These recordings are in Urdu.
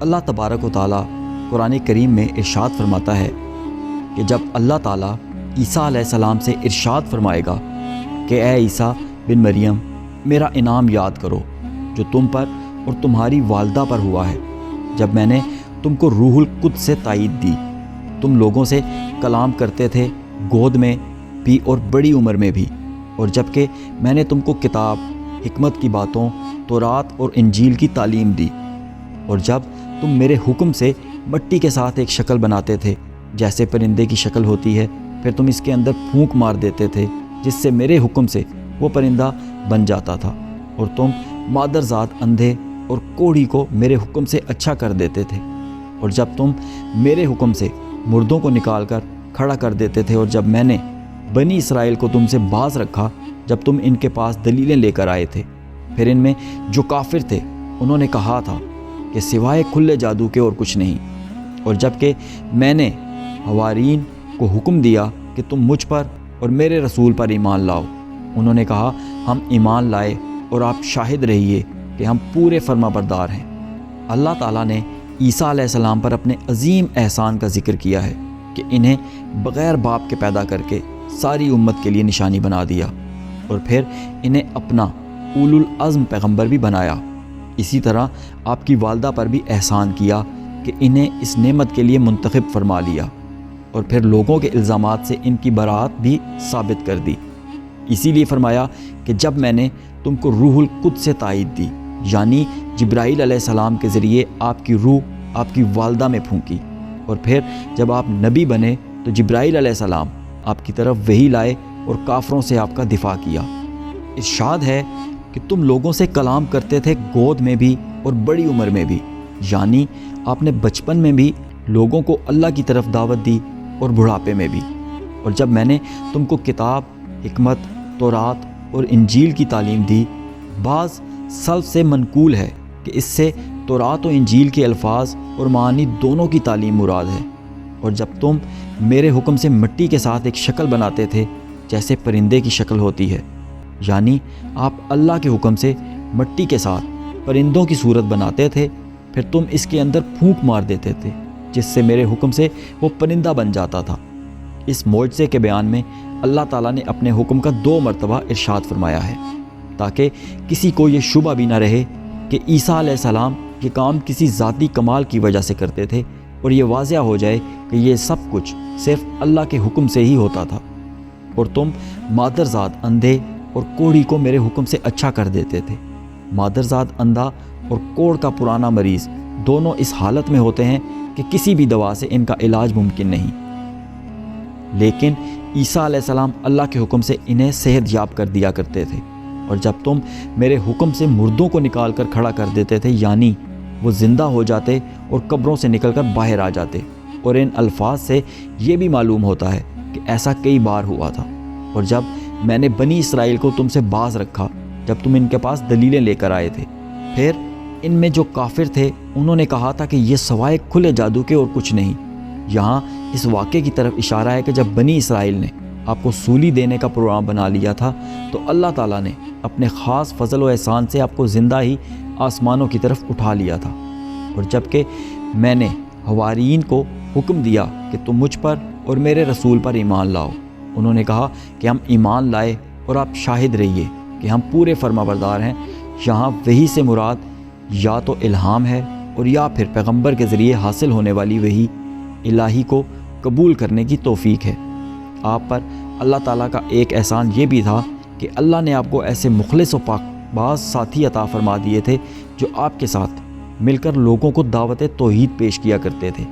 اللہ تبارک و تعالیٰ قرآن کریم میں ارشاد فرماتا ہے کہ جب اللہ تعالیٰ عیسیٰ علیہ السلام سے ارشاد فرمائے گا کہ اے عیسیٰ بن مریم میرا انعام یاد کرو جو تم پر اور تمہاری والدہ پر ہوا ہے، جب میں نے تم کو روح القدس سے تائید دی، تم لوگوں سے کلام کرتے تھے گود میں بھی اور بڑی عمر میں بھی، اور جب کہ میں نے تم کو کتاب، حکمت کی باتوں، تورات اور انجیل کی تعلیم دی، اور جب تم میرے حکم سے مٹی کے ساتھ ایک شکل بناتے تھے جیسے پرندے کی شکل ہوتی ہے، پھر تم اس کے اندر پھونک مار دیتے تھے جس سے میرے حکم سے وہ پرندہ بن جاتا تھا، اور تم مادرزاد اندھے اور کوڑھی کو میرے حکم سے اچھا کر دیتے تھے، اور جب تم میرے حکم سے مردوں کو نکال کر کھڑا کر دیتے تھے، اور جب میں نے بنی اسرائیل کو تم سے باز رکھا جب تم ان کے پاس دلیلیں لے کر آئے تھے، پھر ان میں جو کافر تھے انہوں نے کہا تھا کہ سوائے کھلے جادو کے اور کچھ نہیں، اور جب کہ میں نے حواریین کو حکم دیا کہ تم مجھ پر اور میرے رسول پر ایمان لاؤ، انہوں نے کہا ہم ایمان لائے اور آپ شاہد رہیے کہ ہم پورے فرما بردار ہیں۔ اللہ تعالیٰ نے عیسیٰ علیہ السلام پر اپنے عظیم احسان کا ذکر کیا ہے کہ انہیں بغیر باپ کے پیدا کر کے ساری امت کے لیے نشانی بنا دیا، اور پھر انہیں اپنا اولو العزم پیغمبر بھی بنایا۔ اسی طرح آپ کی والدہ پر بھی احسان کیا کہ انہیں اس نعمت کے لیے منتخب فرما لیا، اور پھر لوگوں کے الزامات سے ان کی برات بھی ثابت کر دی۔ اسی لیے فرمایا کہ جب میں نے تم کو روح القدس سے تائید دی، یعنی جبرائیل علیہ السلام کے ذریعے آپ کی روح آپ کی والدہ میں پھونکی، اور پھر جب آپ نبی بنے تو جبرائیل علیہ السلام آپ کی طرف وحی لائے اور کافروں سے آپ کا دفاع کیا۔ ارشاد ہے کہ تم لوگوں سے کلام کرتے تھے گود میں بھی اور بڑی عمر میں بھی، یعنی آپ نے بچپن میں بھی لوگوں کو اللہ کی طرف دعوت دی اور بڑھاپے میں بھی، اور جب میں نے تم کو کتاب، حکمت، تورات اور انجیل کی تعلیم دی۔ بعض سلف سے منقول ہے کہ اس سے تورات و انجیل کے الفاظ اور معانی دونوں کی تعلیم مراد ہے، اور جب تم میرے حکم سے مٹی کے ساتھ ایک شکل بناتے تھے جیسے پرندے کی شکل ہوتی ہے، یعنی آپ اللہ کے حکم سے مٹی کے ساتھ پرندوں کی صورت بناتے تھے، پھر تم اس کے اندر پھونک مار دیتے تھے جس سے میرے حکم سے وہ پرندہ بن جاتا تھا۔ اس معجزے کے بیان میں اللہ تعالیٰ نے اپنے حکم کا 2 مرتبہ ارشاد فرمایا ہے تاکہ کسی کو یہ شبہ بھی نہ رہے کہ عیسیٰ علیہ السلام یہ کام کسی ذاتی کمال کی وجہ سے کرتے تھے، اور یہ واضح ہو جائے کہ یہ سب کچھ صرف اللہ کے حکم سے ہی ہوتا تھا، اور تم مادرزاد اندھے اور کوڑھی کو میرے حکم سے اچھا کر دیتے تھے۔ مادرزاد اندھا اور کوڑ کا پرانا مریض دونوں اس حالت میں ہوتے ہیں کہ کسی بھی دوا سے ان کا علاج ممکن نہیں، لیکن عیسیٰ علیہ السلام اللہ کے حکم سے انہیں صحت یاب کر دیا کرتے تھے، اور جب تم میرے حکم سے مردوں کو نکال کر کھڑا کر دیتے تھے، یعنی وہ زندہ ہو جاتے اور قبروں سے نکل کر باہر آ جاتے، اور ان الفاظ سے یہ بھی معلوم ہوتا ہے کہ ایسا کئی بار ہوا تھا۔ اور جب میں نے بنی اسرائیل کو تم سے باز رکھا جب تم ان کے پاس دلیلیں لے کر آئے تھے، پھر ان میں جو کافر تھے انہوں نے کہا تھا کہ یہ سوائے کھلے جادو کے اور کچھ نہیں۔ یہاں اس واقعے کی طرف اشارہ ہے کہ جب بنی اسرائیل نے آپ کو سولی دینے کا پروگرام بنا لیا تھا تو اللہ تعالیٰ نے اپنے خاص فضل و احسان سے آپ کو زندہ ہی آسمانوں کی طرف اٹھا لیا تھا، اور جب کہ میں نے حواریین کو حکم دیا کہ تم مجھ پر اور میرے رسول پر ایمان لاؤ، انہوں نے کہا کہ ہم ایمان لائے اور آپ شاہد رہیے کہ ہم پورے فرما بردار ہیں۔ یہاں وحی سے مراد یا تو الہام ہے اور یا پھر پیغمبر کے ذریعے حاصل ہونے والی وحی الہی کو قبول کرنے کی توفیق ہے۔ آپ پر اللہ تعالیٰ کا ایک احسان یہ بھی تھا کہ اللہ نے آپ کو ایسے مخلص و پاک باز ساتھی عطا فرما دیے تھے جو آپ کے ساتھ مل کر لوگوں کو دعوت توحید پیش کیا کرتے تھے۔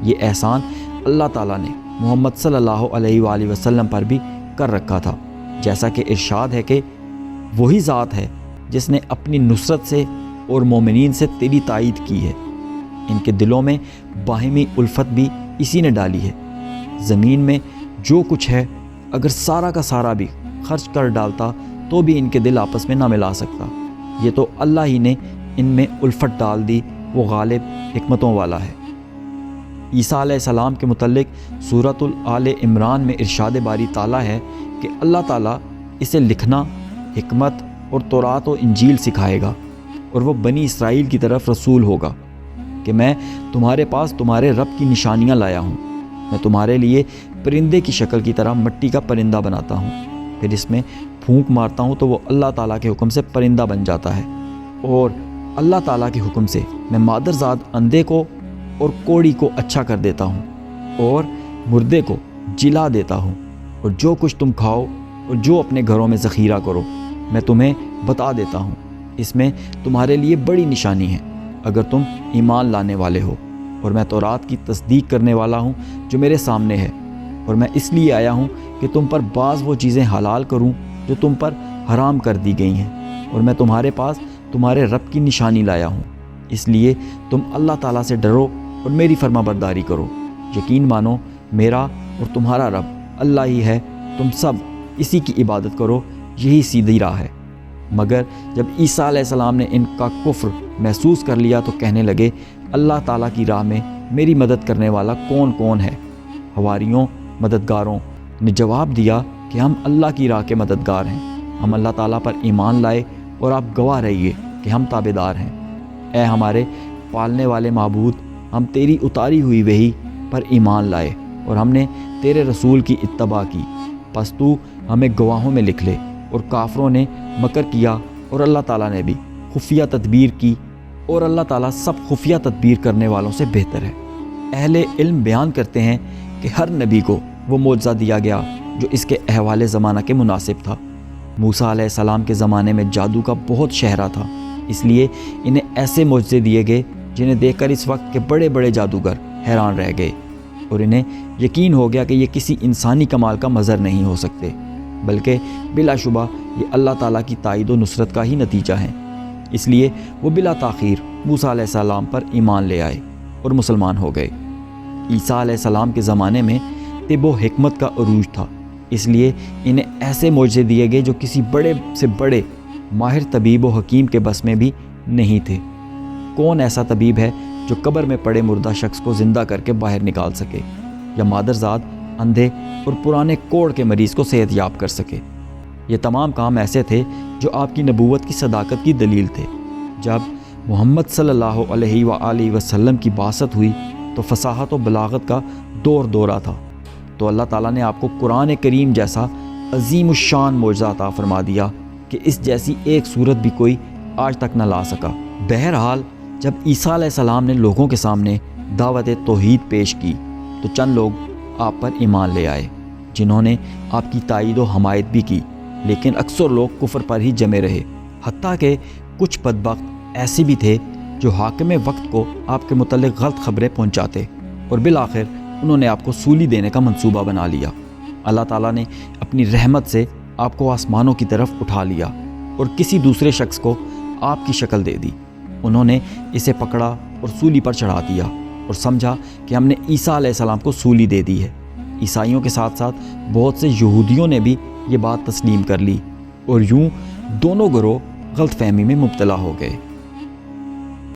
یہ احسان اللہ تعالیٰ نے محمد صلی اللہ علیہ وآلہ وسلم پر بھی کر رکھا تھا، جیسا کہ ارشاد ہے کہ وہی ذات ہے جس نے اپنی نصرت سے اور مومنین سے تیری تائید کی ہے، ان کے دلوں میں باہمی الفت بھی اسی نے ڈالی ہے۔ زمین میں جو کچھ ہے اگر سارا کا سارا بھی خرچ کر ڈالتا تو بھی ان کے دل آپس میں نہ ملا سکتا، یہ تو اللہ ہی نے ان میں الفت ڈال دی، وہ غالب حکمتوں والا ہے۔ عیسیٰ علیہ السلام کے متعلق سورۃ آل عمران میں ارشاد باری تعالیٰ ہے کہ اللہ تعالیٰ اسے لکھنا، حکمت اور تورات و انجیل سکھائے گا، اور وہ بنی اسرائیل کی طرف رسول ہوگا کہ میں تمہارے پاس تمہارے رب کی نشانیاں لایا ہوں۔ میں تمہارے لیے پرندے کی شکل کی طرح مٹی کا پرندہ بناتا ہوں، پھر اس میں پھونک مارتا ہوں تو وہ اللہ تعالیٰ کے حکم سے پرندہ بن جاتا ہے، اور اللہ تعالیٰ کے حکم سے میں مادرزاد اندھے کو اور کوڑی کو اچھا کر دیتا ہوں اور مردے کو جلا دیتا ہوں، اور جو کچھ تم کھاؤ اور جو اپنے گھروں میں ذخیرہ کرو میں تمہیں بتا دیتا ہوں۔ اس میں تمہارے لیے بڑی نشانی ہے اگر تم ایمان لانے والے ہو، اور میں تورات کی تصدیق کرنے والا ہوں جو میرے سامنے ہے، اور میں اس لیے آیا ہوں کہ تم پر بعض وہ چیزیں حلال کروں جو تم پر حرام کر دی گئی ہیں، اور میں تمہارے پاس تمہارے رب کی نشانی لایا ہوں، اس لیے تم اللہ تعالیٰ سے ڈرو اور میری فرما برداری کرو۔ یقین مانو میرا اور تمہارا رب اللہ ہی ہے، تم سب اسی کی عبادت کرو، یہی سیدھی راہ ہے۔ مگر جب عیسیٰ علیہ السلام نے ان کا کفر محسوس کر لیا تو کہنے لگے، اللہ تعالیٰ کی راہ میں میری مدد کرنے والا کون کون ہے؟ حواریوں مددگاروں نے جواب دیا کہ ہم اللہ کی راہ کے مددگار ہیں، ہم اللہ تعالیٰ پر ایمان لائے اور آپ گواہ رہیے کہ ہم تابعدار ہیں۔ اے ہمارے پالنے والے معبود، ہم تیری اتاری ہوئی وحی پر ایمان لائے اور ہم نے تیرے رسول کی اتباع کی، پس تو ہمیں گواہوں میں لکھ لے۔ اور کافروں نے مکر کیا اور اللہ تعالیٰ نے بھی خفیہ تدبیر کی، اور اللہ تعالیٰ سب خفیہ تدبیر کرنے والوں سے بہتر ہے۔ اہل علم بیان کرتے ہیں کہ ہر نبی کو وہ معجزہ دیا گیا جو اس کے احوال زمانہ کے مناسب تھا۔ موسیٰ علیہ السلام کے زمانے میں جادو کا بہت شہرہ تھا، اس لیے انہیں ایسے معجزے دیے گئے جنہیں دیکھ کر اس وقت کے بڑے بڑے جادوگر حیران رہ گئے، اور انہیں یقین ہو گیا کہ یہ کسی انسانی کمال کا مظہر نہیں ہو سکتے، بلکہ بلا شبہ یہ اللہ تعالیٰ کی تائید و نصرت کا ہی نتیجہ ہے۔ اس لیے وہ بلا تاخیر موسیٰ علیہ السلام پر ایمان لے آئے اور مسلمان ہو گئے۔ عیسیٰ علیہ السلام کے زمانے میں طب و حکمت کا عروج تھا، اس لیے انہیں ایسے معجزے دیے گئے جو کسی بڑے سے بڑے ماہر طبیب و حکیم کے بس میں بھی نہیں تھے۔ کون ایسا طبیب ہے جو قبر میں پڑے مردہ شخص کو زندہ کر کے باہر نکال سکے، یا مادرزاد اندھے اور پرانے کوڑ کے مریض کو صحت یاب کر سکے؟ یہ تمام کام ایسے تھے جو آپ کی نبوت کی صداقت کی دلیل تھے۔ جب محمد صلی اللہ علیہ وآلہ وسلم کی بعثت ہوئی تو فصاحت و بلاغت کا دورہ تھا، تو اللہ تعالیٰ نے آپ کو قرآن کریم جیسا عظیم الشان معجزہ عطا فرما دیا کہ اس جیسی ایک صورت بھی کوئی آج تک نہ لا سکا۔ بہرحال جب عیسیٰ علیہ السلام نے لوگوں کے سامنے دعوت توحید پیش کی تو چند لوگ آپ پر ایمان لے آئے جنہوں نے آپ کی تائید و حمایت بھی کی، لیکن اکثر لوگ کفر پر ہی جمے رہے، حتیٰ کہ کچھ بدبخت ایسے بھی تھے جو حاکم وقت کو آپ کے متعلق غلط خبریں پہنچاتے، اور بالآخر انہوں نے آپ کو سولی دینے کا منصوبہ بنا لیا۔ اللہ تعالیٰ نے اپنی رحمت سے آپ کو آسمانوں کی طرف اٹھا لیا اور کسی دوسرے شخص کو آپ کی شکل دے دی۔ انہوں نے اسے پکڑا اور سولی پر چڑھا دیا اور سمجھا کہ ہم نے عیسیٰ علیہ السلام کو سولی دے دی ہے۔ عیسائیوں کے ساتھ ساتھ بہت سے یہودیوں نے بھی یہ بات تسلیم کر لی، اور یوں دونوں گروہ غلط فہمی میں مبتلا ہو گئے۔